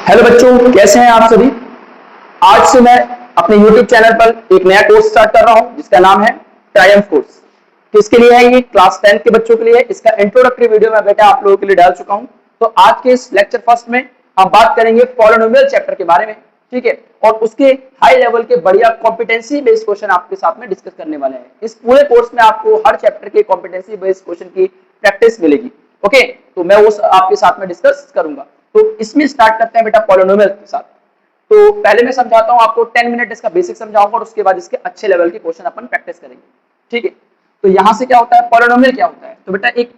Hello बच्चों, कैसे हैं आप सभी। आज से मैं अपने YouTube चैनल पर एक नया कोर्स स्टार्ट कर रहा हूं जिसका नाम है ट्रायम्फ कोर्स। किसके लिए है ये? क्लास 10 के बच्चों के लिए। इसका इंट्रोडक्टरी वीडियो मैं बेटा आप लोगों के लिए डाल चुका हूं। तो आज के इस लेक्चर फर्स्ट में हम बात करेंगे पॉलिनोमियल चैप्टर के बारे में, ठीक है। और उसके हाई लेवल के बढ़िया कॉम्पिटेंसी बेस्ड क्वेश्चन आपके साथ में डिस्कस करने वाले हैं। इस पूरे कोर्स में आपको हर चैप्टर के कॉम्पिटेंसी बेस्ड क्वेश्चन की प्रैक्टिस मिलेगी। ओके, तो मैं वो आपके साथ में डिस्कस करूंगा। तो इसमें स्टार्ट करते हैं बेटा पॉलिनोमियल के साथ। तो पहले मैं समझाता हूं आपको, 10 मिनट इसका बेसिक समझाऊंगा और उसके बाद इसके अच्छे लेवल के क्वेश्चन अपन प्रैक्टिस करेंगे, ठीक है। तो यहां से क्या होता है, पॉलिनोमियल क्या होता है? तो बेटा एक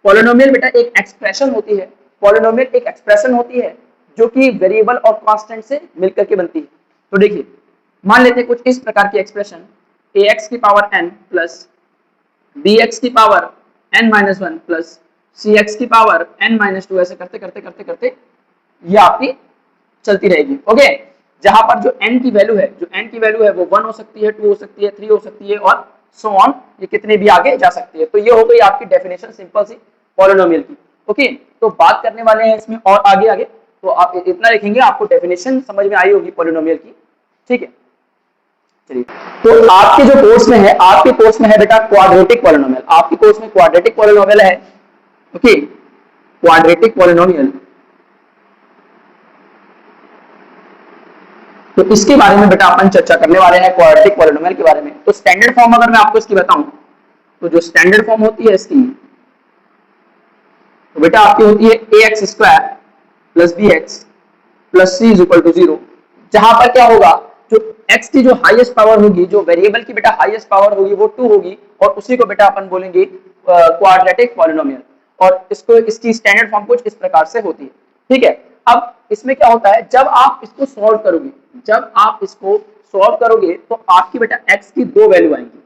पॉलिनोमियल बेटा एक एक्सप्रेशन होती है। पॉलिनोमियल एक एक्सप्रेशन होती है जो कि वेरिएबल और कांस्टेंट से मिलकर के बनती है। तो देखिए, मान लेते हैं कुछ इस प्रकार की एक्सप्रेशन ax की पावर n प्लस bx की पावर n-1 प्लस cx की पावर n-2, ऐसे करते करते करते करते ये आपकी चलती रहेगी। ओके, जहां पर जो n की वैल्यू है, वो 1 हो सकती है, 2 हो सकती है, 3 हो सकती है और सो ऑन, ये कितने भी आगे जा सकती है। तो ये हो गई आपकी डेफिनेशन सिंपल सी पॉलिनोमियल की। ओके, तो बात करने वाले हैं इसमें और आगे आगे। तो आप इतना लिखेंगे, आपको डेफिनेशन समझ में आई होगी पॉलिनोमियल की, ठीक है। चलिए, तो आपके जो कोर्स में है, आपके कोर्स में है बेटा क्वाड्रेटिक पॉलिनोमियल। आपके कोर्स में क्वाड्रेटिक पॉलिनोमियल है। ओके, क्वाड्रेटिक पॉलिनोमियल, तो इसके बारे में बेटा अपन चर्चा करने वाले हैं, क्वाड्रेटिक पॉलिनोमियल के बारे में। तो स्टैंडर्ड फॉर्म अगर मैं आपको इसकी बताऊं, तो जो स्टैंडर्ड फॉर्म होती है इसकी, तो बेटा आपकी होती है ax square plus bx plus c is equal to 0। जहां पर क्या होगा, जो x की जो हाईएस्ट पावर होगी, जो वेरिएबल की बेटा हाईएस्ट पावर होगी वो 2 होगी, और उसी को बेटा अपन बोलेंगे क्वाड्रेटिक पॉलिनोमियल। और इसको इसकी स्टैंडर्ड फॉर्म कुछ इस प्रकार से होती है, ठीक है। अब इसमें क्या होता है, जब आप इसको सॉल्व करोगे, तो आपकी बेटा x की दो वैल्यू आएंगी।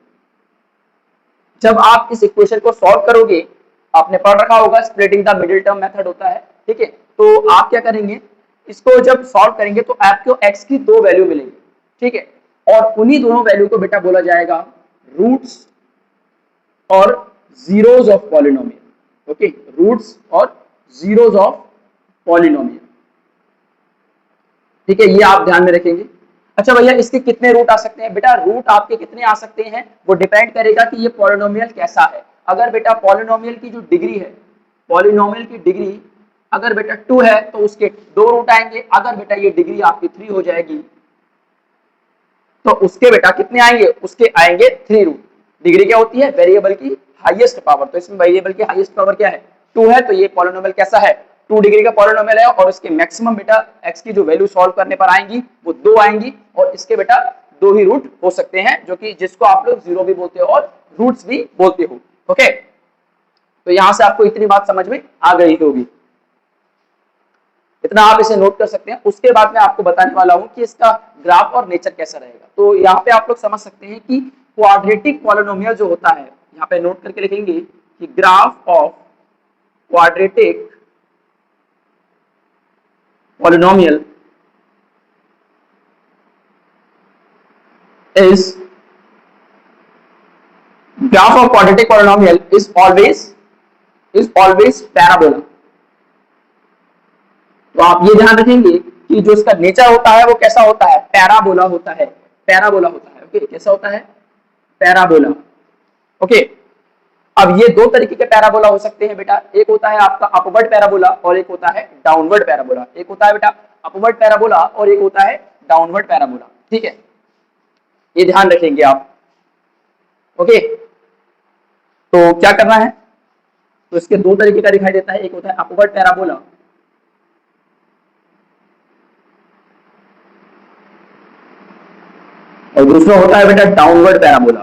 जब आप इस इक्वेशन को सॉल्व करोगे, आपने पढ़ रखा होगा splitting the middle term method होता है, ठीक है। तो आप क्या करेंगे, इसको जब सॉल्व करेंगे तो आपको x की दो वैल्यू मिलेंगी, ठीक है। और उन्हीं दोनों वैल्यू को बेटा बोला जाएगा रूट्स और zeros of polynomial. Okay, roots और जीरोस ऑफ पॉलिनोमियल, ठीक है, ये आप ध्यान में रखेंगे। अच्छा भैया, इसके कितने रूट आ सकते हैं? बेटा रूट आपके कितने आ सकते हैं वो डिपेंड करेगा कि ये पॉलिनोमियल कैसा है। अगर बेटा पॉलिनोमियल की जो डिग्री है, पॉलिनोमियल की डिग्री अगर बेटा 2 है तो उसके 2 रूट आएंगे। अगर बेटा ये डिग्री आपकी 3 हो जाएगी तो उसके बेटा कितने आएंगे? उसके आएंगे 3 रूट। डिग्री क्या होती है? वेरिएबल की हाईएस्ट पावर। तो इसमें वेरिएबल की हाईएस्ट पावर क्या है? 2 है। तो ये पॉलिनोमियल कैसा है? 2 डिग्री का पॉलिनोमियल है। और उसके मैक्सिमम बेटा x की जो वैल्यू सॉल्व करने पर आएंगी वो 2 आएंगी, और इसके बेटा 2 ही रूट हो सकते हैं, जो कि जिसको आप लोग जीरो भी बोलते हो और रूट्स भी बोलते हो। ओके, तो यहां से आपको इतनी बात समझ में आ गई होगी, इतना आप इसे नोट कर सकते हैं। उसके बाद मैं आपको बताने वाला हूं कि इसका ग्राफ और नेचर कैसा रहेगा। तो यहाँ पे आप लोग समझ सकते हैं कि क्वाड्रेटिक पॉलिनोमियल जो होता है, यहाँ पे नोट करके लिखेंगे कि graph of quadratic polynomial is graph of quadratic polynomial is always parabola। तो आप ये ध्यान रखेंगे कि जो इसका नेचर होता है वो कैसा होता है? पैराबोला होता है, पैराबोला होता है। ओके, कैसा होता है? पैराबोला। ओके, अब ये दो तरीके के पैराबोला हो सकते हैं बेटा। एक होता है आपका अपवर्ड पैराबोला और एक होता है डाउनवर्ड पैराबोला। एक होता है बेटा अपवर्ड पैराबोला और एक होता है डाउनवर्ड पैराबोला, ठीक है, ये ध्यान रखेंगे आप। ओके, तो क्या करना है, तो इसके दो तरीके का दिखाई देता है। एक होता है अपवर्ड पैराबोला और दूसरा होता है बेटा downward parabola.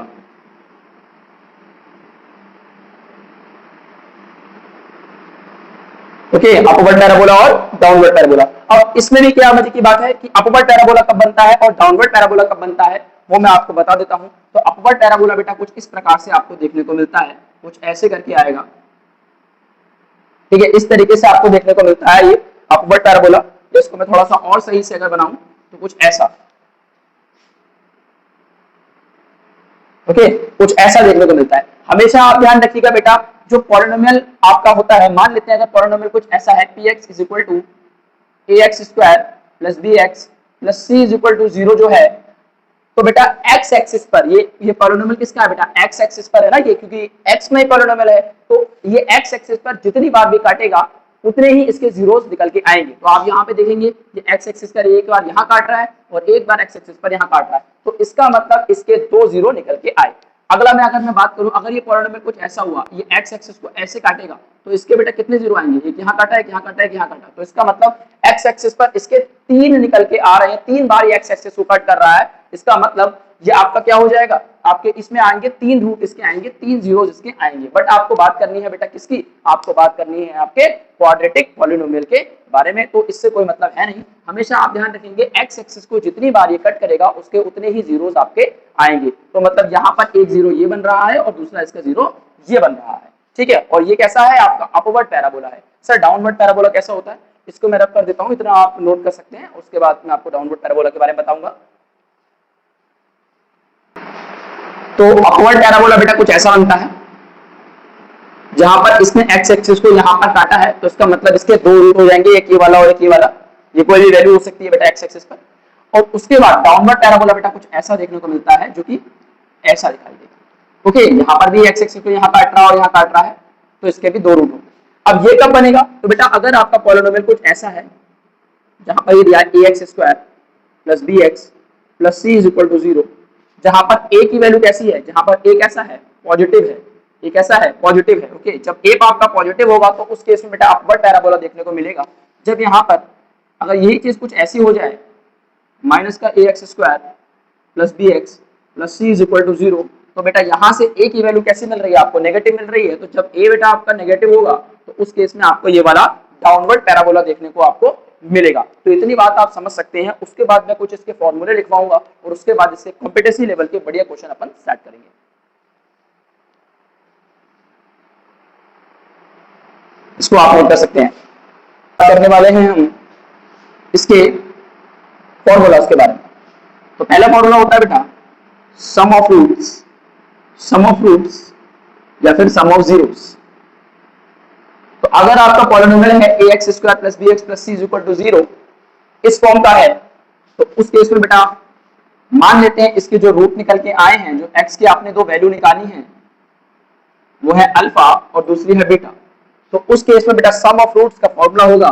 Okay, upward parabola और डाउनवर्ड पैराबोला। अब इसमें भी क्या मजे की बात है कि अपवर्ड पैराबोला कब बनता है और डाउनवर्ड पैराबोला कब बनता है, वो मैं आपको बता देता हूं। तो अपवर्ड पैराबोला बेटा कुछ इस प्रकार से आपको देखने को मिलता है, कुछ ऐसे करके आएगा, ठीक है, इस तरीके से आपको देखने को मिलता है ये अपवर्ड पैराबोला। इसको मैं थोड़ा सा और सही से अगर बनाऊं तो कुछ ऐसा, ओके, कुछ ऐसा देखने को मिलता है। हमेशा आप ध्यान रखिएगा बेटा, जो पॉलिनोमियल आपका होता है, मान लेते हैं अगर पॉलिनोमियल कुछ ऐसा है px is equal to ax square plus bx plus c is equal to 0 जो है, तो बेटा x एक्सिस पर ये पॉलिनोमियल किसका है बेटा, x एक्सिस पर है ना ये, क्योंकि x में पॉलिनोमियल है, तो ये x एक्सिस पर जितनी बार भी काटेगा उतने ही इसके जीरोस निकल के आएंगे। तो आप यहाँ पे देखेंगे ये x एक्सिस पर एक बार यहाँ काट रहा है और एक बार x एक्सिस पर यहाँ काट रहा है, तो इसका मतलब इसके दो जीरो निकल के आए। अगला में अगर मैं बात करूं, अगर ये पॉलिनोमियल कुछ ऐसा हुआ, ये x एक्सिस को ऐसे काटेगा, तो इसके बेटा कितने जीरो आएंगे, एक यहाँ काटा है, एक यहाँ काटा है, एक यहाँ काटा, तो इसका मतलब x एक्सिस पर इसके तीन निकल के आ रहे हैं, तीन बार ये x एक्सिस को कट कर रहा है, इसका मतलब ये आपका क्या हो जाएगा, आपके इसमें आएंगे तीन रूट इसके आएंगे, तीन जीरोस इसके आएंगे। बट आपको बात करनी है बेटा किसकी, आपको बात करनी है आपके क्वाड्रेटिक पॉलिनोमियल के बारे में, तो इससे कोई मतलब है नहीं। हमेशा आप ध्यान रखेंगे x एक्सिस को जितनी बार ये कट करेगा उसके उतने ही जीरोस आपके आएंगे, तो मतलब यहाँ पर एक जीरो ये बन रहा है और दूसरा इसका जीरो ये बन रहा है, ठीक है। और ये कैसा है आपका अपवर्ड पैराबोला है। सर डाउनवर्ड पैराबोला कैसा होता है, इसको मैं रब कर देता हूँ, इतना आप नोट कर सकते हैं, उसके बाद मैं आपको डाउनवर्ड पैराबोला के बारे में बताऊंगा। तो अपवर्ड पैराबोला बेटा कुछ ऐसा बनता है जहां पर इसने x एक्सिस को यहां पर काटा है, तो इसका मतलब इसके दो रूट हो जाएंगे, एक ये वाला और एक ये वाला, ये कोई भी वैल्यू हो सकती है बेटा x एक्सिस पर। और उसके बाद डाउनवर्ड पैराबोला बेटा कुछ ऐसा देखने को मिलता है जो कि ऐसा दिखाई देगा। ओके, यहाँ पर भी x एक्सिस को यहाँ काट रहा है और यहाँ काट रहा है, तो इसके भी दो रूट होंगे। अब ये कब बनेगा, तो बेटा अगर आपका पॉलिनोमियल कुछ ऐसा है जहां पर ये दिया ax square plus bx plus c is equal to 0, जहां पर a की वैल्यू कैसी है, जहां पर a कैसा है, पॉजिटिव है, ये कैसा है, पॉजिटिव है। ओके, जब a आपका पॉजिटिव होगा तो उस केस में बेटा अपवर्ड पैराबोला देखने को मिलेगा। जब यहाँ पर अगर यही चीज कुछ ऐसी हो जाए, माइनस का ax square plus bx plus c is equal to 0, तो बेटा यहाँ से a की वैल्यू कैसी मिल रही है, आपको नेगेटिव मिल रही है। तो जब a बेटा आपका नेगेटिव होगा तो उस केस में आपको ये वाला डाउनवर्ड पैराबोला देखने को आपको मिलेगा। तो इतनी बात आप समझ सकते हैं। उसके बाद मैं कुछ इसके फॉर्मूले लिखवाऊंगा और उसके बाद इससे कॉम्पिटेंसी लेवल के बढ़िया क्वेश्चन अपन स्टार्ट करेंगे। इसको आप नोट कर सकते हैं। करने वाले हैं हम इसके फॉर्मूला के बारे में। तो पहला फॉर्मूला होता है बेटा सम ऑफ रूट्स या फिर सम ऑफ जीरोस। तो अगर आपका पॉलिनोमियल है ax square plus bx plus c is equal to 0 इस फॉर्म का है, तो उस केस में बेटा मान लेते हैं इसके जो रूट निकल के आए हैं, जो x की आपने दो वैल्यू निकाली है वो है अल्फा और दूसरी है बीटा। तो उस केस में बेटा सम ऑफ रूट्स का फॉर्मूला होगा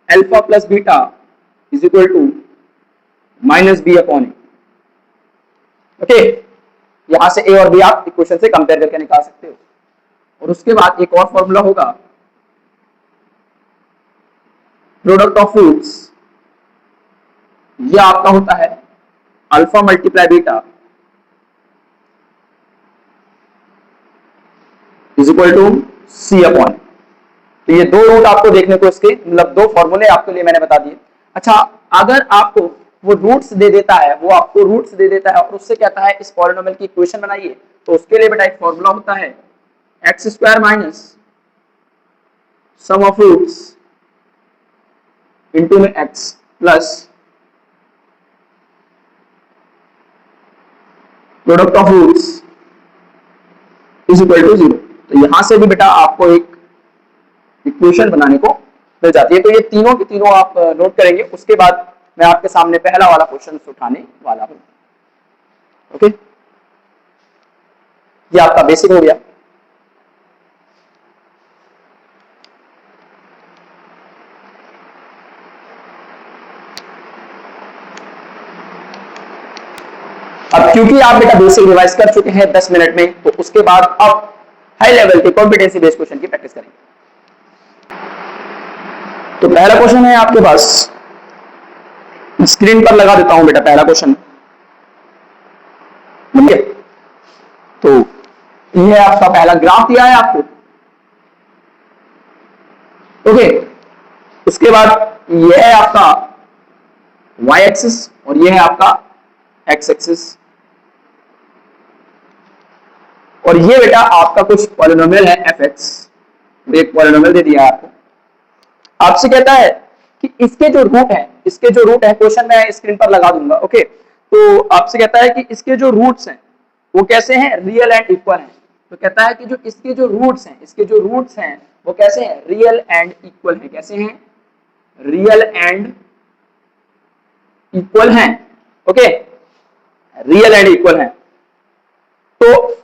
alpha plus beta is equal to minus B upon A. Okay, यहां से a और b आप इक्वेशन से कंपेयर करके निकाल सकते हो। और उसके बाद एक और फॉर्मूला होगा प्रोडक्ट ऑफ रूट्स, यह आपका होता है alpha multiply beta is equal to C upon. तो ये दो रूट आपको देखने को इसके मतलब दो फॉर्मूले आपके लिए मैंने बता दिए। अच्छा, अगर आपको वो रूट्स दे देता है, वो आपको रूट्स दे देता है और उससे कहता है इस पॉलिनोमियल की इक्वेशन बनाइए, तो उसके लिए बेटा एक फॉर्मूला होता है x square minus sum of roots into में x plus product of roots is equal to 0। तो यहां से भी बेटा आपको एक इक्वेशन बनाने को मिल जाती है। तो ये तीनों के तीनों आप नोट करेंगे। उसके बाद मैं आपके सामने पहला वाला क्वेश्चन उठाने वाला हूं। ओके, ये आपका बेसिक हो गया। अब क्योंकि आप बेटा बेसिक रिवाइज कर चुके हैं 10 मिनट में, तो उसके बाद अब हाई लेवल के कॉम्पिटेंसी बेस्ड क्वेश्चन की प्रैक्टिस करेंगे। तो पहला क्वेश्चन है आपके पास, स्क्रीन पर लगा देता हूं बेटा पहला क्वेश्चन। तो ये आपका पहला ग्राफ दिया है आपको। ओके, उसके बाद ये है आपका y एक्सिस और ये है आपका x एक्सिस, और ये बेटा आपका कुछ पॉलिनोमियल है fx। एक पॉलिनोमियल दे दिया है आपको, आपसे कहता है कि इसके जो रूट है, क्वेश्चन मैं स्क्रीन पर लगा दूंगा। ओके, तो आपसे कहता है कि इसके जो रूट्स हैं वो कैसे हैं, रियल एंड इक्वल हैं। तो कहता है कि जो इसके जो रूट्स हैं वो कैसे हैं, रियल एंड इक्वल हैं। कैसे हैं, रियल एंड इक्वल हैं। ओके, रियल एंड इक्वल हैं। तो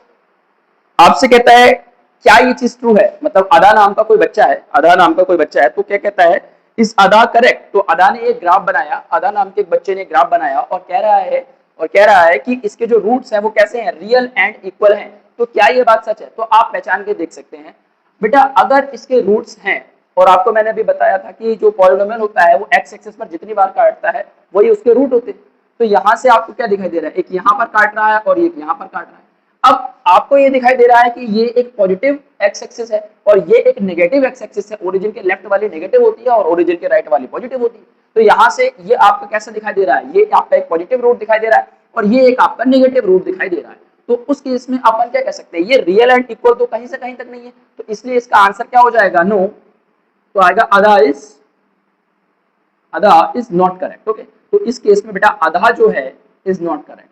आपसे कहता है क्या ये चीज ट्रू है, मतलब अदा नाम का कोई बच्चा है, अदा नाम का कोई बच्चा है, तो क्या कहता है इस अदा करेक्ट। तो अदा ने एक ग्राफ बनाया, अदा नाम के एक बच्चे ने ग्राफ बनाया और कह रहा है कि इसके जो रूट्स हैं वो कैसे हैं, रियल एंड इक्वल हैं। तो क्या ये बात सच है? तो आप पहचान के देख सकते हैं बेटा, अगर इसके रूट्स हैं, और आपको मैंने अभी बताया था कि जो पॉलिनोमियल होता है वो एक्स एक्सिस पर जितनी बार काटता है वही उसके रूट होते हैं। तो यहां से आपको क्या दिखाई दे रहा है, एक यहां पर काट रहा है और एक यहां पर काट रहा है। अब आपको ये दिखाई दे रहा है कि ये एक पॉजिटिव एक्स एक्सिस है और ये एक नेगेटिव एक्स एक्सिस है। ओरिजिन के लेफ्ट वाली नेगेटिव होती है और ओरिजिन के राइट वाली पॉजिटिव होती है। तो यहां से ये आपका कैसा दिखाई दे रहा है, ये आपका एक पॉजिटिव रूट दिखाई दे रहा है और ये एक आपका नेगेटिव रूट दिखाई दे रहा है। तो उस केस में अपन क्या कह सकते हैं, ये रियल एंड इक्वल तो कहीं से कहीं तक नहीं है, तो इसलिए इसका आंसर क्या हो जाएगा, नो। तो आएगा अदा इज नॉट करेक्ट। ओके, तो इस केस में बेटा अदा जो है is not correct,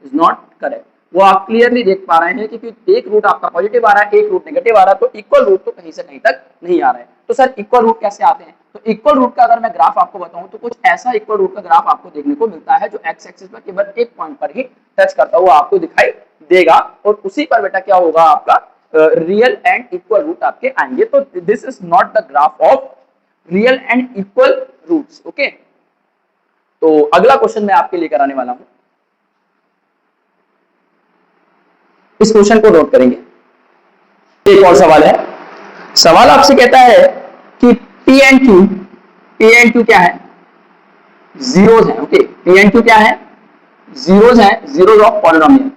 is not correct. वो आप क्लियरली देख पा रहे हैं क्योंकि एक रूट आपका पॉजिटिव आ रहा है, एक रूट नेगेटिव आ रहा है, तो इक्वल रूट तो कहीं से कहीं तक नहीं आ रहा है। तो सर इक्वल रूट कैसे आते हैं? तो इक्वल रूट का अगर मैं ग्राफ आपको बताऊं तो कुछ ऐसा इक्वल रूट का ग्राफ आपको देखने को मिलता है जो एक्स एक्सिस पर केवल एक पॉइंट पर ही टच करता हुआ आपको दिखाई देगा और उसी पर बेटा क्या होगा, आपका रियल एंड इक्वल रूट आपके आएंगे। तो this is not the graph of real and equal roots. Okay, तो अगला क्वेश्चन मैं आपके लिए कराने वाला हूं, इस क्वेश्चन को नोट करेंगे। एक और सवाल है, सवाल आपसे कहता है कि पी एंड क्यू क्या है, जीरोज है। ओके, पी एंड क्यू क्या है, जीरोज है, जीरोज ऑफ पॉलिनोमियल।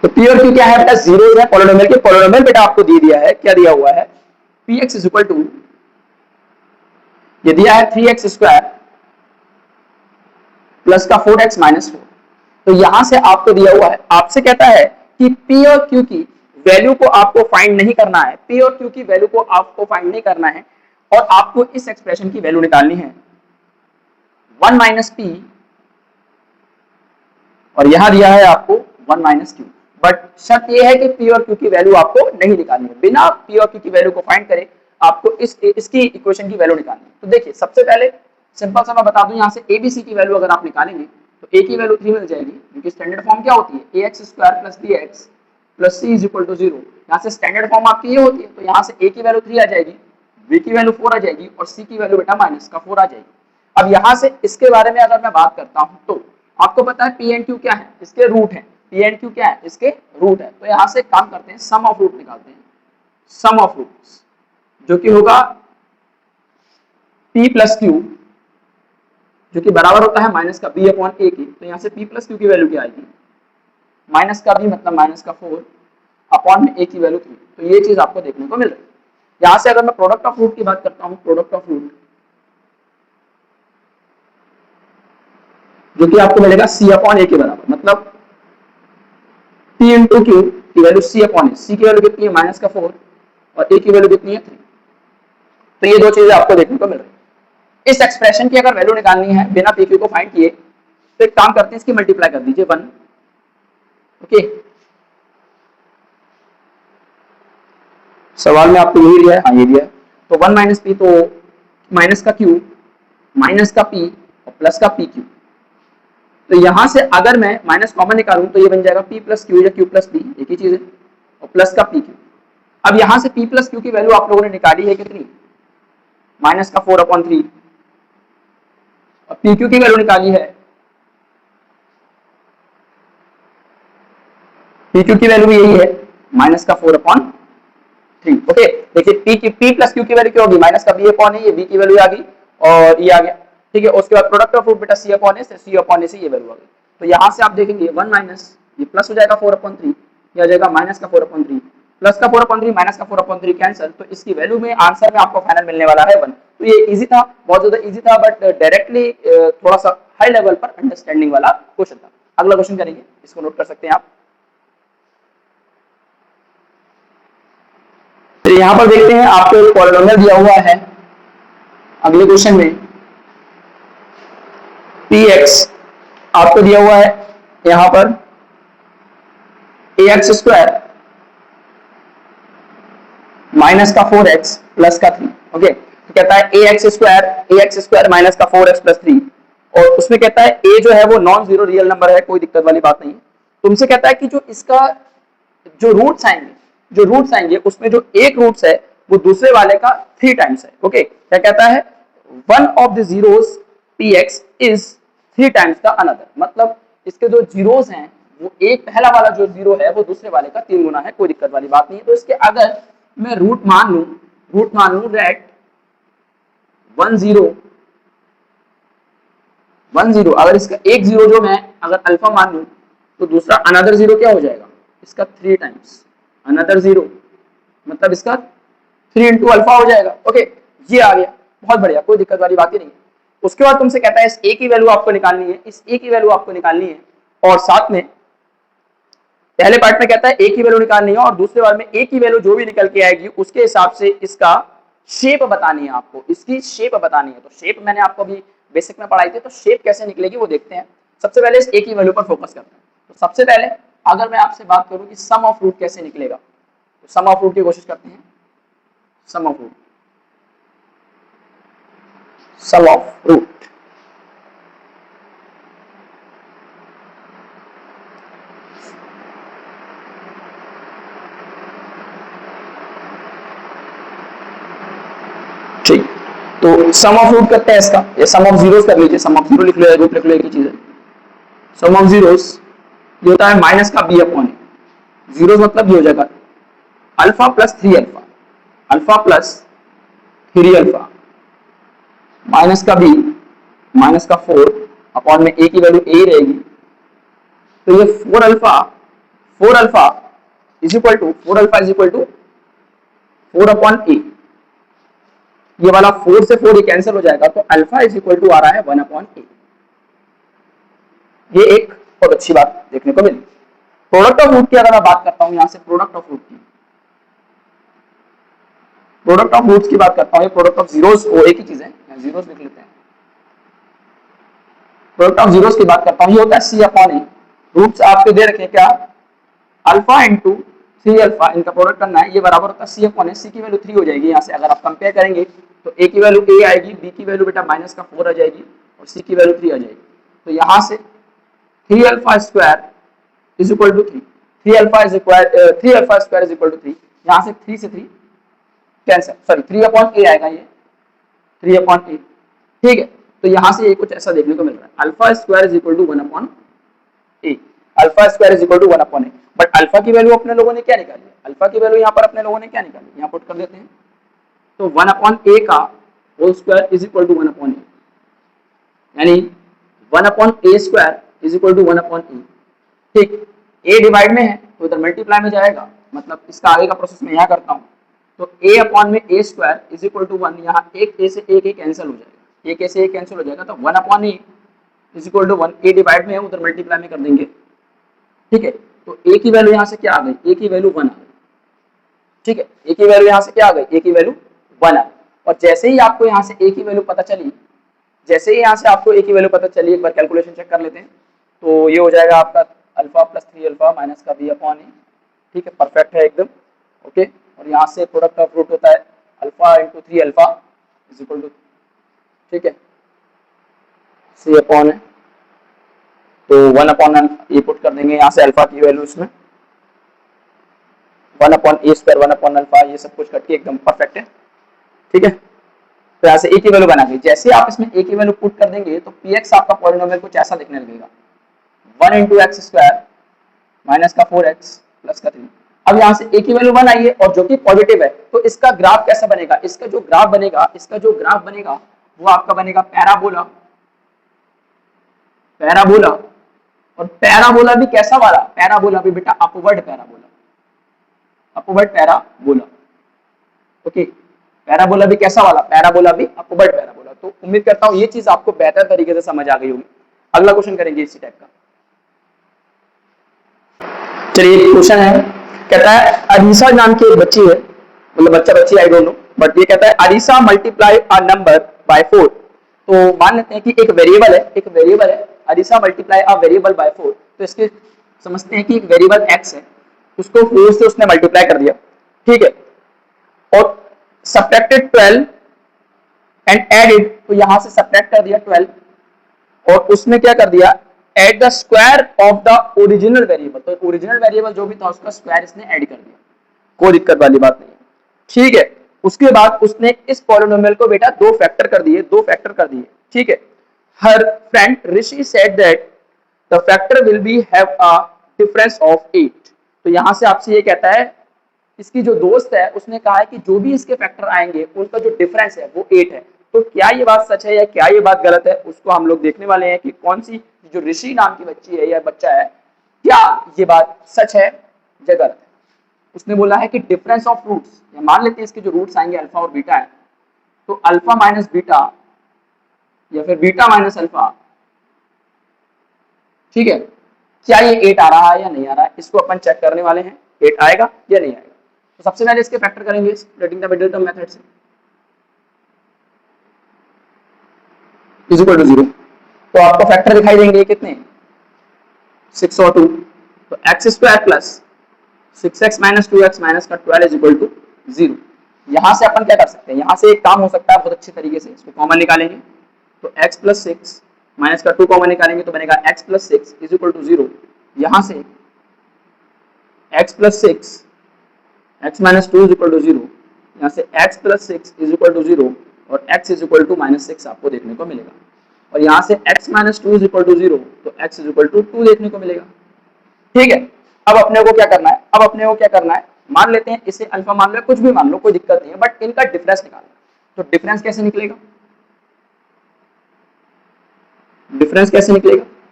तो पी और क्यू क्या है बेटा, जीरोज है पॉलिनोमियल के। पॉलिनोमियल बेटा आपको दे दिया है, क्या दिया हुआ है, P X is equal to, ये दिया है 3x स्क्वायर प्लस का 4x माइनस 4। तो यहां से आपको दिया हुआ है, आपसे कहता है कि P और Q की वैल्यू को आपको फाइंड नहीं करना है, P और Q की वैल्यू को आपको फाइंड नहीं करना है और आपको इस एक्सप्रेशन की वैल्यू निकालनी है 1 माइनस पी, और यहां दिया है आपको 1 माइनस क्यू। बट शर्त यह है कि P और Q की वैल्यू आपको नहीं निकालनी है, बिना P और Q की वैल्यू को फाइंड करे आपको इसकी इक्वेशन की वैल्यू निकालनी है। तो देखिए सबसे पहले सिंपल सा मैं बता दूं, यहां से ABC की वैल्यू अगर आप निकालेंगे तो A की वैल्यू 3 मिल जाएगी, क्योंकि स्टैंडर्ड फॉर्म क्या होती है, ax square plus bx plus c is equal to 0। यहां से स्टैंडर्ड फॉर्म आपकी ये होती है, तो यहां से A की वैल्यू 3 आ जाएगी, B की वैल्यू 4 आ जाएगी और C की वैल्यू बेटा माइनस का 4 आ जाएगी। अब यहां से इसके बारे में अगर मैं बात करता हूं तो आपको पता है पी एंड क्यू क्या है, इसके रूट है। पी एंड क्यू क्या है, इसके रूट है। तो यहां से काम करते हैं, सम ऑफ रूट निकालते हैं, सम ऑफ रूट्स जो कि होगा p प्लस क्यू, जो कि बराबर होता है माइनस का b अपॉन a की। तो यहां से p प्लस क्यू की वैल्यू क्या आएगी, माइनस का b मतलब माइनस का 4 अपॉन में a की वैल्यू 3। तो ये चीज आपको देखने को मिल रही है। यहां से अगर मैं प्रोडक्ट ऑफ रूट की बात करता हूं, प्रोडक्ट ऑफ रूट जो कि आपको मिलेगा c अपॉन a के बराबर, मतलब p इंटू क्यू की value c upon a, c की वैल्यू कितनी है माइनस का 4 और a की वैल्यू कितनी है 3। तो ये दो चीजें आपको देखने को मिल रही है। इस एक्सप्रेशन की अगर वैल्यू निकालनी है बिना पी क्यू को फाइंड किए तो एक काम करते हैं, इसकी मल्टीप्लाई कर दीजिए 1। ओके, सवाल में आपको यही दिया है, हाँ ये दिया है। तो 1 माइनस पी, तो माइनस का क्यू माइनस का पी और प्लस का पी क्यू। तो यहां से अगर मैं माइनस कॉमन निकालूं तो ये बन जाएगा p प्लस क्यू या q प्लस पी, एक ही चीज है, और प्लस का पी क्यू। अब यहां से p प्लस क्यू की वैल्यू आप लोगों ने निकाली है कितनी, माइनस का 4 अपॉन 3, और पी क्यू की वैल्यू निकाली है, पी क्यू की वैल्यू भी यही है माइनस का 4 अपॉन 3। ओके, देखिए p की p प्लस क्यू की वैल्यू क्या होगी, माइनस का b अपॉन a, ये b की वैल्यू आ गई और ये आ गया। ठीक है, उसके बाद प्रोडक्ट ऑफ रूट बेटा c अपॉन a से c अपॉन a से ये वैल्यू आ गई। तो यहां से आप देखेंगे 1 माइनस ये प्लस हो जाएगा 4 अपॉन 3, ये आ जाएगा माइनस का 4 अपॉन 3, प्लस का 4 अपॉन 3 माइनस का 4 अपॉन 3 कैंसिल। तो इसकी वैल्यू में आंसर में आपको फाइनल मिलने वाला है 1। तो ये इजी था, बहुत ज्यादा इजी था, बट डायरेक्टली थोड़ा सा हाई लेवल पर अंडरस्टैंडिंग वाला क्वेश्चन था। अगला क्वेश्चन करेंगे, इसको नोट कर सकते हैं आप। तो यहां पर देखते हैं आपको एक पॉलिनोमियल दिया हुआ है अगले क्वेश्चन में, px आपको दिया हुआ है यहां पर ax स्क्वायर माइनस का 4x प्लस का 3। ओके, तो कहता है ax स्क्वायर माइनस का 4x प्लस 3, और उसमें कहता है a जो है वो नॉन जीरो रियल नंबर है, कोई दिक्कत वाली बात नहीं। तुमसे कहता है कि जो इसका जो रूट्स आएंगे उसमें जो एक रूट्स है वो दूसरे वाले का 3 टाइम्स है। ओके, क्या कहता है, one of the zeros px is 3 times the another, मतलब इसके जो जीरोस हैं वो एक पहला वाला जो जीरो है वो दूसरे वाले का 3 गुना है, कोई दिक्कत वाली बात नहीं है। तो इसके अगर मैं रूट मान लूं दैट 1 0 अगर इसका एक जीरो जो मैं अगर अल्फा मान लूं तो दूसरा अनदर जीरो क्या हो जाएगा, इसका 3 टाइम्स अनदर जीरो, मतलब इसका 3 इंटू अल्फा हो जाएगा। ओके, ये आ गया, बहुत बढ़िया, कोई दिक्कत वाली बात ही नहीं है। उसके बाद तुमसे कहता है इस ए की वैल्यू आपको निकालनी है, इस ए की वैल्यू आपको निकालनी है, और साथ में पहले पार्ट में कहता है ए की वैल्यू निकालनी है और दूसरे बार में ए की वैल्यू जो भी निकल के आएगी उसके हिसाब से इसका शेप बतानी है, आपको इसकी शेप बतानी है। तो शेप मैंने आपको अभी बेसिक में पढ़ाई थी, तो शेप कैसे निकलेगी वो देखते हैं। सबसे पहले इस ए की वैल्यू पर फोकस करते हैं। तो सबसे पहले अगर मैं आपसे बात करूं कि सम ऑफ रूट कैसे निकलेगा, तो सम ऑफ रूट की कोशिश करते हैं। सम ऑफ रूट ठीक, तो सम ऑफ रूट करते हैं इसका, ये सम ऑफ जीरोस कर लीजिए, सम ऑफ जीरो लिख लो या रूट लिख लो, एक ही चीज है। सम ऑफ जीरोस ये होता है माइनस का बी अपॉन जीरोस, मतलब ये हो जाएगा alpha plus 3 alpha, alpha plus 3 alpha minus का बी माइनस का 4 अपॉन में ए की वैल्यू ए रहेगी। तो ये 4 alpha is equal to 4 upon a, ये वाला 4 से 4 ये कैंसिल हो जाएगा, तो अल्फा इज इक्वल टू आ रहा है 1 अपॉन ए। ये एक बहुत अच्छी बात देखने को मिली। प्रोडक्ट ऑफ रूट की अगर मैं बात करता हूं, यहां से प्रोडक्ट ऑफ रूट्स की बात करता हूं, ये प्रोडक्ट ऑफ जीरोस वो एक ही चीज है, जीरोस लिख लेते हैं। प्रोडक्ट ऑफ जीरोस की बात करता हूं, ये होता है सी अपॉन ए। रूट्स आपके दे रखे क्या, अल्फा इंटू 3 अल्फा, इनका प्रोडक्ट करना है, ये बराबर होता है सी अपॉन ए। सी की वैल्यू 3 हो जाएगी, यहाँ से अगर आप कंपेयर करेंगे तो ए की वैल्यू ए आएगी, बी की वैल्यू बेटा माइनस का 4 आ जाएगी और सी की वैल्यू 3 आ जाएगी। तो यहाँ से 3 alpha square is equal to 3, 3 alpha square is equal to 3, यहाँ से 3 से 3 कैंसिल, सॉरी 3 अपॉन ए आएगा, ये 3 अपॉन ए, ठीक है। तो यहाँ से ये कुछ ऐसा देखने को मिल रहा है, alpha square is equal to 1 upon A, alpha square is equal to 1 upon A. But alpha की वैल्यू अपने लोगों ने क्या निकाली, अल्फा की वैल्यू यहाँ पर अपने लोगों ने क्या निकाली, यहाँ पुट कर देते हैं। तो 1 अपॉन ए का whole square is equal to 1 upon a, यानी 1 upon a square is equal to 1 upon a, ठीक। ए डिवाइड में है तो इधर मल्टीप्लाई में जाएगा, मतलब इसका आगे का प्रोसेस मैं यहाँ करता हूँ। तो ए अपॉन में ए स्क्वायर इज इक्वल टू 1, यहाँ एक ए से एक ही कैंसिल हो जाएगा, एक ए से एक कैंसिल हो जाएगा, तो 1 upon A is equal to 1, A divide में है उधर मल्टीप्लाई में कर देंगे, ठीक है। तो ए की वैल्यू यहाँ से क्या आ गई, ए की वैल्यू 1 आ गई, ठीक है। ए की वैल्यू यहाँ से क्या आ गई, ए की वैल्यू 1 आ गई। और जैसे ही आपको यहाँ से ए की वैल्यू पता चली, जैसे ही यहाँ से आपको ए की वैल्यू पता चली, एक बार कैलकुलेशन चेक कर लेते हैं। तो ये हो जाएगा आपका अल्फा प्लस 3 अल्फा माइनस का बी अपॉन ए, ठीक है, परफेक्ट है एकदम, ओके। और यहाँ से प्रोडक्ट ऑफ रूट होता है alpha into 3 alpha is equal to, ठीक है, सी अपॉन है, तो 1 अपॉन ए पुट कर देंगे यहाँ से, अल्फा की वैल्यू इसमें 1 upon a square 1 upon alpha, ये सब कुछ करके एकदम परफेक्ट है, ठीक है। तो यहाँ से ए की वैल्यू बना गई, जैसे आप इसमें ए की वैल्यू पुट कर देंगे तो पी एक्स आपका पॉलिनोमियल कुछ ऐसा दिखने लगेगा, 1 इंटू एक्स स्क्वायर माइनस का 4x प्लस का 3। अब यहाँ से ए की वैल्यू 1 आई है और जो कि पॉजिटिव है, तो इसका ग्राफ कैसा बनेगा, इसका जो ग्राफ बनेगा वो आपका बनेगा पैराबोला, और पैराबोला भी कैसा वाला, पैराबोला भी बेटा अपवर्ड पैराबोला, ओके। पैराबोला भी कैसा वाला, पैराबोला भी अपवर्ड पैराबोला। तो उम्मीद करता हूँ ये चीज आपको बेहतर तरीके से समझ आ गई होगी। अगला क्वेश्चन करेंगे इसी टाइप का। चलिए क्वेश्चन है, कहता है अरीसा नाम की एक बच्ची है, मतलब बच्ची आई डोंट नो, बट ये कहता है अरीसा मल्टीप्लाई अ नंबर बाय 4। तो मान लेते हैं कि एक वेरिएबल है अरीसा मल्टीप्लाई अ वेरिएबल बाय 4। तो इसके समझते हैं कि एक वेरिएबल x है, उसको 4 से उसने मल्टीप्लाई कर दिया, ठीक है। और सब्ट्रैक्टेड 12 एंड एडेड, तो यहां से सब्ट्रैक्ट कर दिया 12 और उसमें क्या कर दिया, add the square of the original variable, तो ओरिजिनल वेरिएबल जो भी था उसका स्क्वायर इसने ऐड कर दिया, कोई दिक्कत वाली बात नहीं है, ठीक है। उसके बाद उसने इस पॉलिनोमियल को बेटा दो फैक्टर कर दिए, ठीक है। हर friend Rishi said that the factor will be have a difference of 8, तो यहां से आपसे ये कहता है, इसकी जो दोस्त है उसने कहा है कि जो भी इसके फैक्टर आएंगे उनका जो डिफरेंस है वो 8 है, तो क्या ये बात सच है या क्या ये बात गलत है, उसको हम लोग देखने वाले हैं कि कौन सी जो ऋषि नाम की बच्ची है या बच्चा है, क्या ये बात सच है या गलत है। उसने बोला है कि डिफरेंस ऑफ रूट्स, मान लेते हैं इसके जो रूट्स आएंगे अल्फा और बीटा है, तो अल्फा माइनस बीटा या फिर बीटा माइनस अल्फा, ठीक है, क्या ये 8 आ रहा है या नहीं आ रहा है, इसको अपन चेक करने वाले हैं 8 आएगा या नहीं आएगा। तो सबसे पहले इसके फैक्टर करेंगे splitting the middle term method से, इज इक्वल टू 0, तो आपको फैक्टर दिखाई देंगे कितने, 6 और 2, तो x square plus 6x minus 2x minus का 12 इज इक्वल टू 0। यहां से अपन क्या कर सकते हैं, यहां से एक काम हो सकता है बहुत अच्छे तरीके से, इसको कॉमन निकालेंगे, तो x प्लस 6 माइनस का 2 कॉमन निकालेंगे तो बनेगा x plus 6 is equal to 0। यहां से x plus 6 x minus 2 is equal to 0, यहाँ से x plus 6 is equal to 0 और x is equal to minus 6 आपको देखने को मिलेगा, और यहाँ से x minus 2 is equal to 0 तो x इज इक्वल टू 2 देखने को मिलेगा, ठीक है। अब अपने को क्या करना है, मान लेते हैं इसे अल्फा मान लो, कुछ भी मान लो, कोई दिक्कत नहीं है, बट इनका डिफरेंस निकालना, तो डिफरेंस कैसे निकलेगा,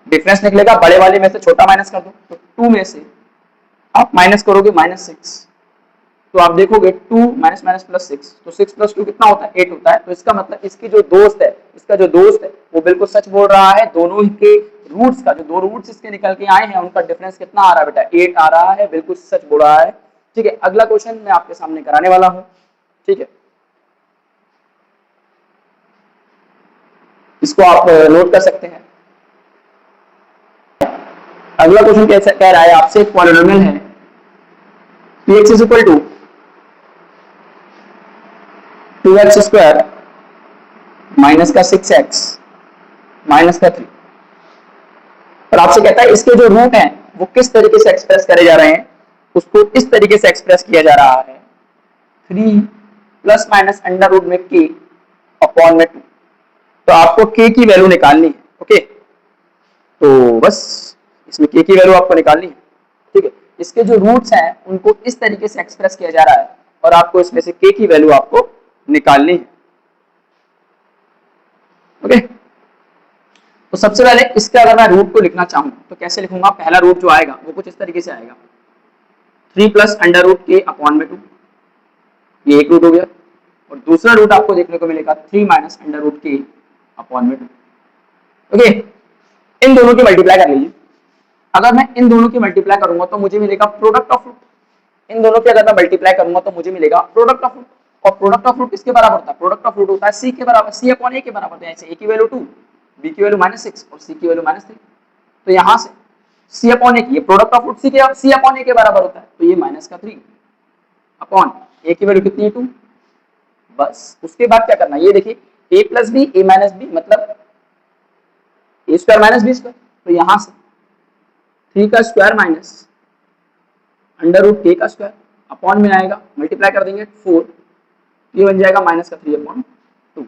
डिफरेंस निकलेगा बड़े वाले में से छोटा माइनस कर दो, तो 2 में से आप माइनस करोगे माइनस 6, तो आप देखोगे 2 माइनस माइनस प्लस 6, तो 6 प्लस 2 कितना होता है, 8 होता है, तो इसका मतलब इसकी जो दोस्त है वो बिल्कुल सच बोल रहा है, दोनों ही के रूट्स का जो दो रूट्स इसके निकल के आए हैं उनका डिफरेंस कितना आ रहा है बेटा, 8 आ रहा है, बिल्कुल सच बोल रहा है, ठीक है। अगला क्वेश्चन मैं आपके सामने कराने वाला हूं, ठीक है, इसको आप नोट कर सकते हैं। अगला क्वेश्चन कैसे कह रहा है आपसे, एक पॉलिनोमियल है px is equal to 2x square minus का 6x माइनस का 3, और आपसे कहता है इसके जो रूट हैं वो किस तरीके से एक्सप्रेस करे जा रहे हैं, उसको इस तरीके से एक्सप्रेस किया जा रहा है 3 प्लस माइनस अंडर रूट में k अपॉन में 2, तो आपको k की वैल्यू निकालनी है, ओके, तो बस इसमें k की वैल्यू आपको निकालनी है, ठीक है। इसके जो रूट्स हैं उनको इस तरीके से एक्सप्रेस किया जा रहा है और आपको इसमें से k की वैल्यू आपको निकालनी है, ओके। तो सबसे पहले इसके अगर मैं रूट को लिखना चाहूं तो कैसे लिखूंगा, पहला रूट जो आएगा वो कुछ इस तरीके से आएगा 3 प्लस अंडर रूट के अपॉन में 2, ये एक रूट हो गया, और दूसरा रूट आपको देखने को मिलेगा 3 माइनस अंडर रूट के अपॉन में 2, ओके। इन दोनों की मल्टीप्लाई कर लीजिए, अगर मैं इन दोनों की मल्टीप्लाई करूंगा तो मुझे मिलेगा प्रोडक्ट ऑफ रूट, इन दोनों की अगर मैं मल्टीप्लाई करूंगा तो मुझे मिलेगा प्रोडक्ट ऑफ रूट, और प्रोडक्ट ऑफ रूट किसके बराबर होता है, प्रोडक्ट ऑफ रूट होता है सी के बराबर, सी अपॉन ए के बराबर, तो ऐसे ए की वैल्यू 2, बी की वैल्यू -6 और सी की वैल्यू -3, तो यहाँ से सी अपॉन ए की product of root c upon a के बराबर होता है, तो ये -3 अपॉन ए की वैल्यू कितनी है 2, बस उसके बाद क्या करना है, ये देखिए ए प्लस बी ए माइनस बी मतलब ए स्क्वायर माइनस बी स्क्वायर, तो यहाँ से 3 का स्क्वायर माइनस अंडर रूट के का स्क्वायर अपॉन में आएगा, मल्टीप्लाई कर देंगे 4, ये बन जाएगा -3 अपॉन 2।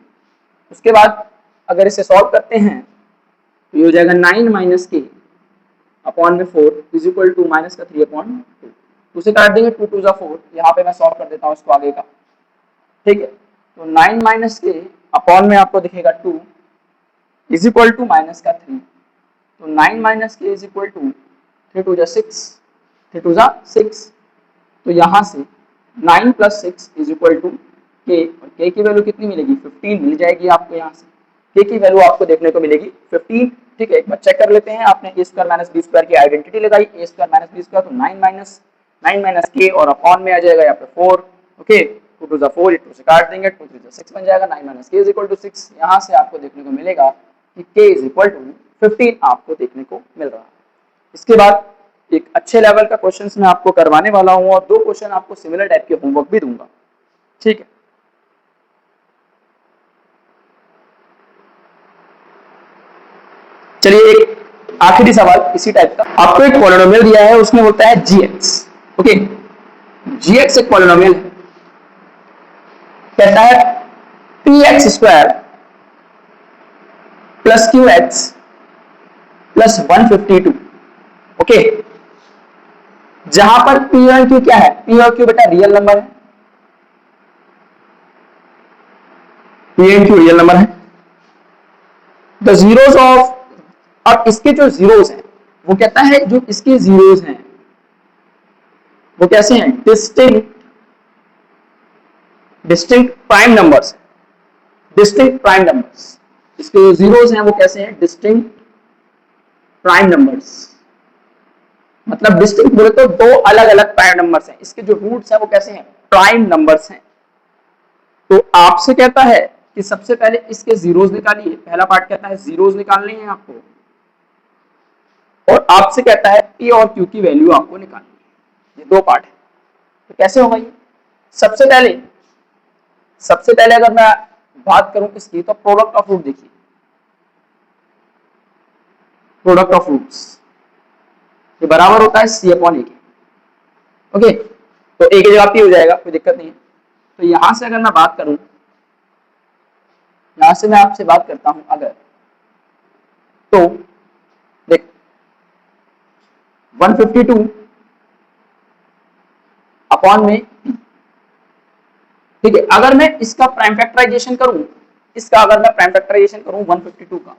उसके बाद अगर इसे सॉल्व करते हैं तो ये हो जाएगा 9 माइनस के अपॉन में 4 इज इक्वल टू -3 अपॉन 2, उसे काट देंगे 2 2 4, यहाँ पे मैं सॉल्व कर देता हूँ इसको आगे का, ठीक है। तो 9 माइनस के अपॉन में आपको दिखेगा 2 इज इक्वल टू -3, तो 9 माइनस के इज इक्वल टू 3 2 6, 3 2 6, तो यहाँ से 9 प्लस 6 इज इक्वल टू के, और के की वैल्यू कितनी मिलेगी 15 मिल जाएगी आपको, यहाँ से के की वैल्यू आपको देखने को मिलेगी 15, ठीक है। एक बार चेक कर लेते हैं, आपने ए स्क्वायर माइनस बी स्क्वायर की आइडेंटिटी लगाई, ए स्क्वायर माइनस बी स्क्वायर, तो 9 माइनस के और अपॉन में आ जाएगा यहाँ पे 4, ओके, 2 2 4, 2 से काट देंगे, 2 3 6 बन जाएगा, 9 माइनस के इज इक्वल टू 6, यहाँ से आपको देखने को मिलेगा कि के इज इक्वल टू 15 आपको देखने को मिल रहा है। इसके बाद एक अच्छे लेवल का क्वेश्चन मैं आपको करवाने वाला हूँ और 2 क्वेश्चन आपको सिमिलर टाइप के होमवर्क भी दूंगा, ठीक है, चलिए एक आखिरी सवाल इसी टाइप का। आपको एक पॉलिनोमियल दिया है, उसमें बोलता है gx। ओके, gx एक पॉलिनोमियल है, कहता है px square plus Q x plus 152। Okay, जहां पर पी और क्यू क्या है, पी और क्यू बेटा रियल नंबर है, P and Q real number है। द जीरोस ऑफ, और इसके जो जीरोस हैं वो कहता है जो इसके जीरोस हैं वो कैसे हैं, distinct distinct prime numbers, distinct prime numbers. इसके जो जीरोस हैं वो कैसे हैं, डिस्टिंक्ट प्राइम नंबर्स। मतलब डिस्टिंक्ट बोले तो दो अलग अलग प्राइम नंबर्स हैं, इसके जो रूट्स हैं वो कैसे हैं, प्राइम नंबर्स हैं। तो आपसे कहता है कि सबसे पहले इसके जीरोस निकालिए, पहला पार्ट कहता है जीरोस निकालने हैं आपको, और आपसे कहता है पी और क्यू की वैल्यू आपको निकालनी है। ये दो पार्ट है, तो कैसे होगा ये, सबसे पहले अगर मैं बात करूं इसकी, तो प्रोडक्ट ऑफ रूट देखिए, प्रोडक्ट ऑफ रूट्स ये बराबर होता है सी अपॉन ए के। ओके, तो ए की जगह पी हो जाएगा, कोई दिक्कत नहीं है। तो यहां से अगर मैं बात करूं, यहां से मैं आपसे बात करता हूं अगर, तो देख 152 अपॉन में, ठीक है। अगर मैं इसका प्राइम फैक्टराइजेशन करूं, इसका अगर मैं प्राइम फैक्टराइजेशन करूं 152 का,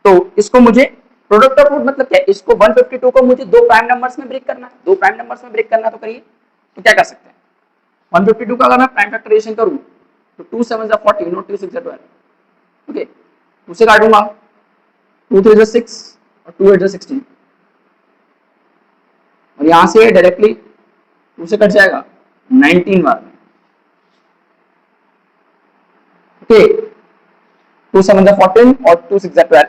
तो इसको मुझे प्रोडक्ट ऑफ रूट मतलब क्या है, इसको 152 को मुझे दो प्राइम नंबर्स में ब्रेक करना है, दो प्राइम नंबर्स में ब्रेक करना, तो करिए। तो क्या कर सकते हैं, 152 का अगर मैं प्राइम फैक्टराइजेशन करूं तो 2 7 14 और 2 6 12। ओके, 2 से काटूंगा, 2 3 6 और 2 8 16, और यहां से डायरेक्टली 2 से कट जाएगा 19 बार में। ओके, 2 7 14 और 2 6 12,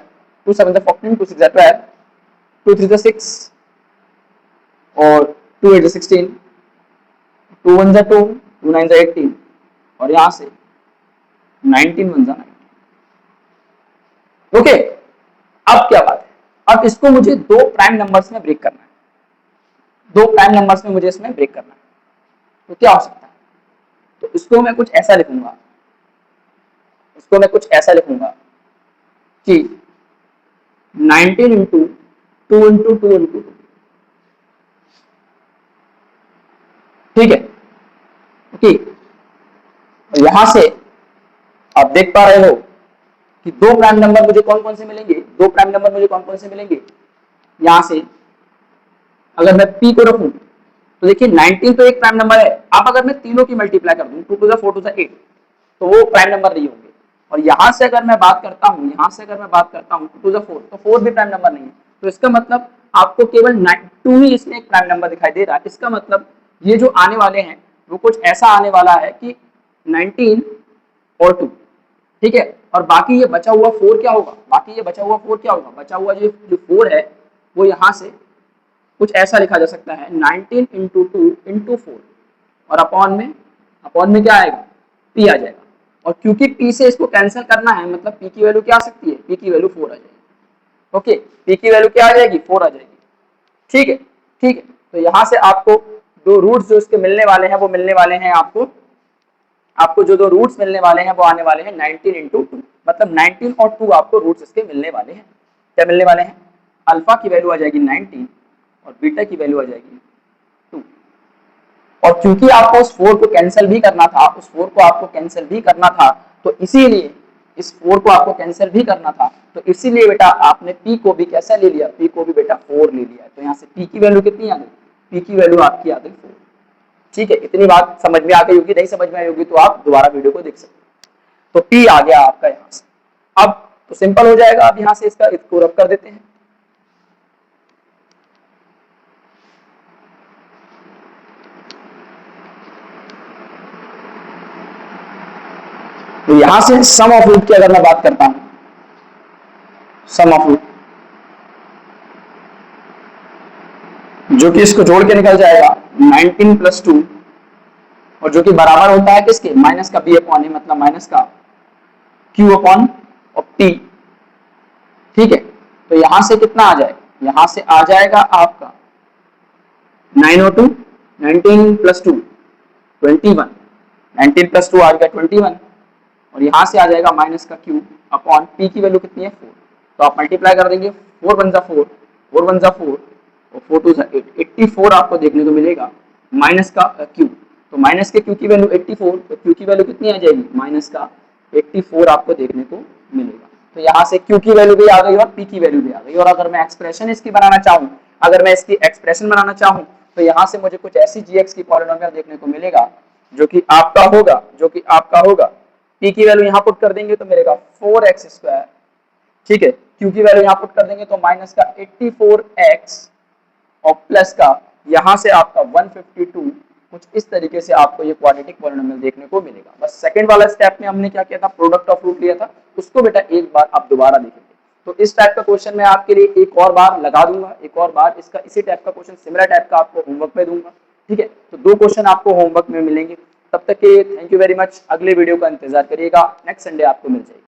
2 7 14, 2 6 12, 2 3 6 और 2 8 16, 2 1 2, 2 9 18, और यहां से 19 1 9। ओके, अब क्या बात है, अब इसको मुझे दो प्राइम नंबर्स में ब्रेक करना है, दो प्राइम नंबर्स में मुझे इसमें ब्रेक करना है। तो क्या हो सकता है, तो इसको मैं कुछ ऐसा लिखूंगा, इसको मैं कुछ ऐसा लिखूंगा कि 19 इंटू 2 इंटू 2 इंटू 2, ठीक है। ओके, यहां से आप देख पा रहे हो कि दो प्राइम नंबर मुझे कौन कौन से मिलेंगे, दो प्राइम नंबर मुझे कौन कौन से मिलेंगे। यहां से अगर मैं p को रखूं तो देखिए 19 तो एक प्राइम नंबर है, अब अगर मैं तीनों की मल्टीप्लाई कर दूं 2 to the 4 to the 8, तो वो प्राइम नंबर नहीं होंगे। और यहां से अगर मैं बात करता हूं, यहां से अगर मैं बात करता हूं 2 to the 4, तो 4 भी प्राइम नंबर नहीं है। तो इसका मतलब आपको केवल 2 ही इसमें एक प्राइम नंबर दिखाई दे रहा है। इसका मतलब ये जो आने वाले हैं वो कुछ ऐसा आने वाला है कि 19 और 2, ठीक है। और बाकी ये बचा हुआ 4 क्या होगा, बाकी ये बचा हुआ 4 क्या होगा, बचा हुआ जो 4 है वो यहाँ से कुछ ऐसा लिखा जा सकता है 19 इंटू 2 इंटू 4, और अपॉन में क्या आएगा, p आ जाएगा। और क्योंकि p से इसको कैंसिल करना है, मतलब p की वैल्यू क्या आ सकती है, p की वैल्यू 4 आ जाएगी। ओके, p की वैल्यू क्या आ जाएगी, 4 आ जाएगी। ठीक है, ठीक है। तो यहाँ से आपको दो रूट्स जो इसके मिलने वाले हैं वो मिलने वाले हैं आपको जो दो रूट्स मिलने वाले हैं वो आने वाले हैं 19 इंटू 2, मतलब 19 और 2 आपको रूट्स इसके मिलने वाले हैं। क्या मिलने वाले हैं, अल्फा की वैल्यू आ जाएगी 19 और बीटा की वैल्यू आ जाएगी 2। और क्योंकि आपको उस 4 को कैंसिल भी करना था, उस 4 को आपको कैंसिल भी करना था, तो इसीलिए इस 4 को आपको कैंसिल भी करना था, तो इसीलिए बेटा आपने p को भी कैसा ले लिया, p को भी बेटा 4 ले लिया। तो यहाँ से p की वैल्यू कितनी आ गई, p की वैल्यू आपकी आ गई 4। ठीक है, इतनी बात समझ में आ गई होगी, नहीं समझ में आई होगी तो आप दोबारा वीडियो को देख सकते। तो p आ गया आपका यहाँ से। अब तो सिंपल हो जाएगा, अब यहाँ से इसको रब कर देते हैं। तो यहां से सम ऑफ रूट की अगर मैं बात करता हूं, सम ऑफ रूट जो कि इसको जोड़ के निकल जाएगा 19 प्लस 2 और जो कि बराबर होता है किसके, माइनस का बी अपॉन ए, मतलब माइनस का क्यू अपॉन टी। ठीक है, तो यहां से कितना आ जाएगा, यहां से आ जाएगा आपका 902, 19 प्लस 2 21, 19 प्लस 2 आ गया 21, और यहां से आ जाएगा माइनस का क्यू अपॉन पी की वैल्यू कितनी है 4। तो आप मल्टीप्लाई कर देंगे, 4 वन जा 4, 4 वन जा 4 और 4 टू जा 8, 84 आपको देखने को मिलेगा माइनस का क्यू। तो माइनस के क्यू की वैल्यू 84, तो क्यू की वैल्यू कितनी आ जाएगी, माइनस का 84 आपको देखने को मिलेगा। तो यहाँ से क्यू की वैल्यू भी आ गई और पी की वैल्यू भी आ गई। और अगर मैं एक्सप्रेशन इसकी बनाना चाहूँ, अगर मैं इसकी एक्सप्रेशन बनाना चाहूँ, तो यहाँ से मुझे कुछ ऐसी जीएक्स की पॉलिनोमियल देखने को मिलेगा जो कि आपका होगा पी की वैल्यू यहाँ पुट कर देंगे तो मिलेगा 4x²। ठीक है, क्यू की वैल्यू यहाँ पुट कर देंगे तो माइनस का 84x और प्लस का यहाँ से आपका 152। कुछ इस तरीके से आपको ये क्वाड्रेटिक पॉलिनोमियल देखने को मिलेगा। बस सेकंड वाला स्टेप में हमने क्या किया था, प्रोडक्ट ऑफ रूट लिया था, उसको बेटा एक बार आप दोबारा देखेंगे। तो इस टाइप का क्वेश्चन मैं आपके लिए एक और बार लगा दूंगा, एक और बार इसका इसी टाइप का क्वेश्चन सिमिलर टाइप का आपको होमवर्क में दूंगा। ठीक है, तो 2 क्वेश्चन आपको होमवर्क में मिलेंगे। तब तक के थैंक यू वेरी मच। अगले वीडियो का इंतजार करिएगा, नेक्स्ट संडे आपको मिल जाएगी।